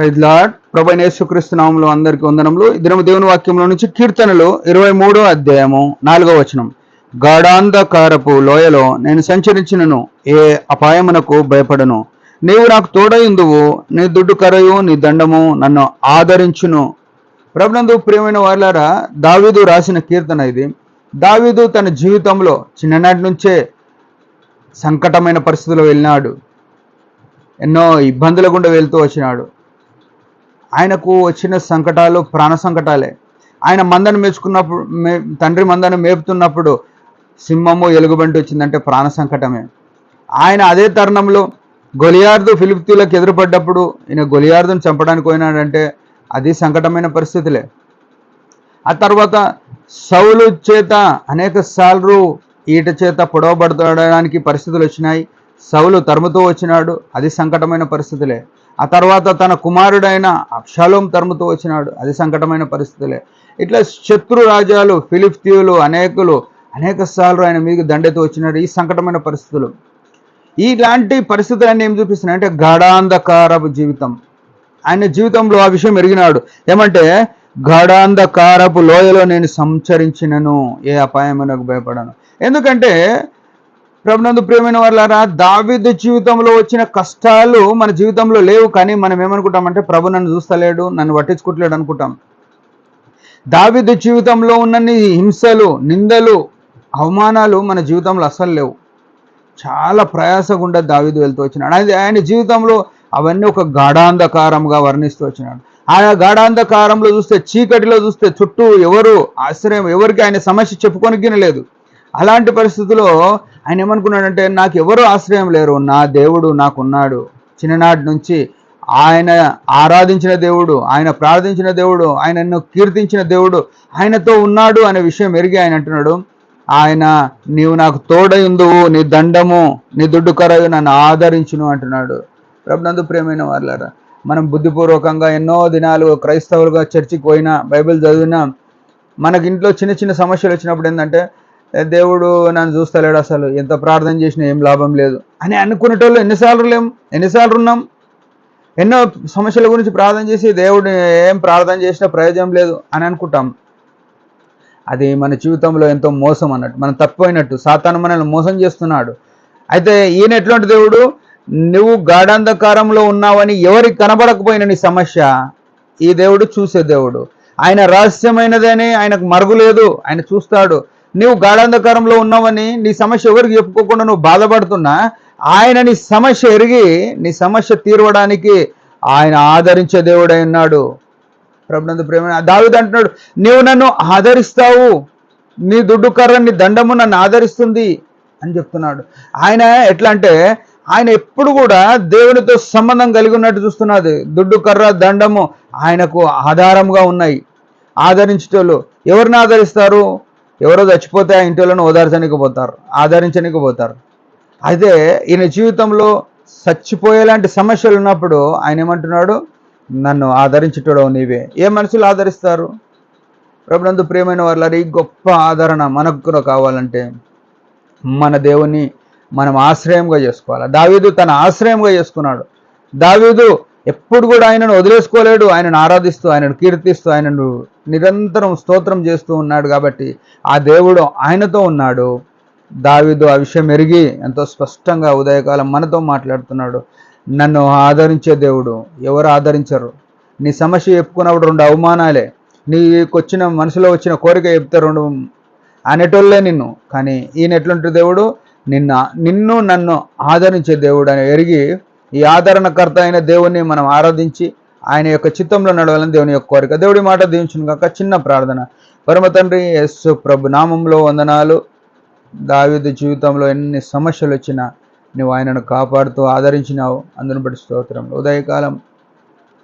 Praise lord. ప్రభువైన యేసుక్రీస్తు నామములో అందరికీ వందనములు. ఈ దినము దేవుని వాక్యంలో నుంచి కీర్తనలు 23వ అధ్యాయము 4వ వచనం. గాఢాంధకారపు లోయలో నేను సంచరించినను ఏ అపాయమునకు భయపడను. నీవు నాకు తోడయుందువు, నీ దుడ్డు కరయు నీ దండము నన్ను ఆదరించును. ప్రభునందు ప్రియమైన వారులారా, దావీదు రాసిన కీర్తన ఇది. దావీదు తన జీవితంలో చిన్ననాటి నుంచే సంకటమైన పరిస్థితుల్లో వెళ్ళినాడు. ఎన్నో ఇబ్బందుల గుండా వెళ్తూ వచ్చినాడు. ఆయనకు వచ్చిన సంకటాలు ప్రాణ సంకటాలే. ఆయన మందను మేచుకున్నప్పుడు తండ్రి మందను మేపుతున్నప్పుడు సింహము ఎలుగుబంటి వచ్చిందంటే ప్రాణ సంకటమే. ఆయన అదే తరుణంలో గొలియార్దు ఫిలిప్తీలకు ఎదురుపడ్డప్పుడు ఈయన గొలియార్దును చంపడానికి పోయినాడంటే అది సంకటమైన పరిస్థితులే. ఆ తర్వాత సౌలు చేత అనేక సార్లు ఈట చేత పొడవబడడానికి పరిస్థితులు వచ్చినాయి. సౌలు తరుముతూ వచ్చినాడు, అది సంకటమైన పరిస్థితులే. ఆ తర్వాత తన కుమారుడైన అబ్షాలోం తరుముతూ వచ్చినాడు, అది సంకటమైన పరిస్థితులే. ఇట్లా శత్రు రాజ్యాలు ఫిలిప్తీయులు అనేక సార్లు ఆయన మీకు దండెత్తు వచ్చినాడు, ఈ సంకటమైన పరిస్థితులు. ఇలాంటి పరిస్థితులన్నీ ఏం చూపిస్తున్నాయి అంటే గాఢాంధకారపు జీవితం. ఆయన జీవితంలో ఆ విషయం ఎరిగినాడు. ఏమంటే గాఢాంధకారపు లోయలో నేను సంచరించినను ఏ అపాయమునకు భయపడను. ఎందుకంటే ప్రభునందు ప్రియమైన వారులారా, దావీదు జీవితంలో వచ్చిన కష్టాలు మన జీవితంలో లేవు. కానీ మనం ఏమనుకుంటామంటే ప్రభు నన్ను చూస్తలేడు, నన్ను పట్టించుకోవట్లేడు అనుకుంటాం. దావీదు జీవితంలో ఉన్నన్ని హింసలు, నిందలు, అవమానాలు మన జీవితంలో అసలు లేవు. చాలా ప్రయాస గుండా దావీదు వెళ్తూ వచ్చినాడు. ఆయన జీవితంలో అవన్నీ ఒక గాఢాంధకారంగా వర్ణిస్తూ వచ్చినాడు. ఆయన గాఢాంధకారంలో చూస్తే, చీకటిలో చూస్తే చుట్టూ ఎవరు ఆశ్రయం, ఎవరికి ఆయన సమస్య చెప్పుకొనికిన లేదు. అలాంటి పరిస్థితుల్లో ఆయన ఏమనుకున్నాడంటే నాకు ఎవరు ఆశ్రయం లేరు, నా దేవుడు నాకున్నాడు. చిన్ననాటి నుంచి ఆయన ఆరాధించిన దేవుడు, ఆయన ప్రార్థించిన దేవుడు, ఆయనను కీర్తించిన దేవుడు ఆయనతో ఉన్నాడు అనే విషయం ఎరిగి ఆయన అంటున్నాడు, ఆయన నీవు నాకు తోడయుందువు, నీ దండము నీ దుడ్డు కరయు నన్ను ఆదరించును అంటున్నాడు. ప్రభునందు ప్రియమైన వారులారా, మనం బుద్ధిపూర్వకంగా ఎన్నో దినాలు క్రైస్తవులుగా చర్చికి పోయినా, బైబిల్ చదివినా, మనకి ఇంట్లో చిన్న చిన్న సమస్యలు వచ్చినప్పుడు ఏంటంటే దేవుడు నన్ను చూస్తలేడు, అసలు ఎంత ప్రార్థన చేసినా ఏం లాభం లేదు అని అనుకునేటోళ్ళు ఎన్నిసార్లు ఉన్నాం. ఎన్నో సమస్యల గురించి ప్రార్థన చేసి దేవుడు ఏం ప్రార్థన చేసినా ప్రయోజనం లేదు అని అనుకుంటాం. అది మన జీవితంలో ఎంతో మోసం అన్నట్టు, మనం తప్పిపోయినట్టు. సాతాను మనల్ని మోసం చేస్తున్నాడు. అయితే ఈయన ఎట్లాంటి దేవుడు, నువ్వు గాఢాంధకారంలో ఉన్నావని ఎవరికి కనబడకపోయిన నీ సమస్య, ఈ దేవుడు చూసే దేవుడు. ఆయన రహస్యమైనదని ఆయనకు మరుగు లేదు, ఆయన చూస్తాడు. నువ్వు గాఢాంధకారంలో ఉన్నావని నీ సమస్య ఎవరికి చెప్పుకోకుండా నువ్వు బాధపడుతున్నా, ఆయన నీ సమస్య ఎరిగి నీ సమస్య తీరవడానికి ఆయన ఆదరించే దేవుడై ఉన్నాడు. ప్రభునందు ప్రేమ దావీదు అంటున్నాడు, నీవు నన్ను ఆదరిస్తావు, నీ దుడ్డు కర్ర నీ దండము నన్ను ఆదరిస్తుంది అని చెప్తున్నాడు. ఆయన ఎట్లా అంటే ఆయన ఎప్పుడు కూడా దేవునితో సంబంధం కలిగి ఉన్నట్టు చూస్తున్నది. దుడ్డు కర్ర దండము ఆయనకు ఆధారంగా ఉన్నాయి. ఆదరించేటోళ్ళు ఎవరిని ఆదరిస్తారు? ఎవరో చచ్చిపోతే ఆ ఇంటిలోనే ఓదార్చడానికి పోతారు, ఆదరించడానికి పోతారు. అయితే ఈయన జీవితంలో చచ్చిపోయేలాంటి సమస్యలు ఉన్నప్పుడు ఆయన ఏమంటున్నాడు, నన్ను ఆదరించేటోడు నీవే. ఏ మనుషులు ఆదరిస్తారు? ప్రభునందు ప్రియమైన వారులారా, ఈ గొప్ప ఆదరణ మనకు కావాలంటే మన దేవుని మనం ఆశ్రయంగా చేసుకోవాలి. దావీదు తన ఆశ్రయంగా చేసుకున్నాడు. దావీదు ఎప్పుడు కూడా ఆయనను వదిలేసుకోలేడు. ఆయనను ఆరాధిస్తూ, ఆయనను కీర్తిస్తూ, ఆయనను నిరంతరం స్తోత్రం చేస్తూ ఉన్నాడు. కాబట్టి ఆ దేవుడు ఆయనతో ఉన్నాడు. దావీదు ఆ విషయం ఎరిగి ఎంతో స్పష్టంగా ఉదయకాలం మనతో మాట్లాడుతున్నాడు. నన్ను ఆదరించే దేవుడు. ఎవరు ఆదరించరు? నీ సమస్య చెప్పుకున్నప్పుడు 2 అవమానాలే, నీకు వచ్చిన మనసులో వచ్చిన కోరిక చెప్తే 2 అనేటోళ్ళే నిన్ను. కానీ ఈయన ఎట్లాంటి దేవుడు, నిన్ను నన్ను ఆదరించే దేవుడు అని ఎరిగి ఈ ఆదరణకర్త అయిన దేవుణ్ణి మనం ఆరాధించి ఆయన యొక్క చిత్తంలో నడవాలని దేవుని యొక్క కోరిక. దేవుడి మాట దీవించును గాక. చిన్న ప్రార్థన. పరమ తండ్రి యేసు ప్రభు నామంలో వందనాలు. దావీదు జీవితంలో ఎన్ని సమస్యలు వచ్చినా నువ్వు ఆయనను కాపాడుతూ ఆదరించినావు, అందును బట్టి స్తోత్రం. ఉదయకాలం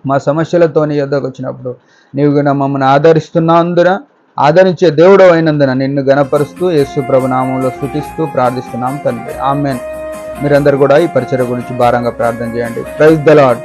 మా సమస్యలతో నీ యొద్దకు వచ్చినప్పుడు నీవు కూడా మమ్మల్ని ఆదరిస్తున్నందున, ఆదరించే దేవుడు అయినందున నిన్ను గణపరుస్తూ యేసు ప్రభు నామంలో స్తుతిస్తూ ప్రార్థిస్తున్నాం తండ్రి. ఆమేన్. మీరందరూ కూడా ఈ పరిచర్య గురించి భారంగా ప్రార్థన చేయండి. Praise the lord.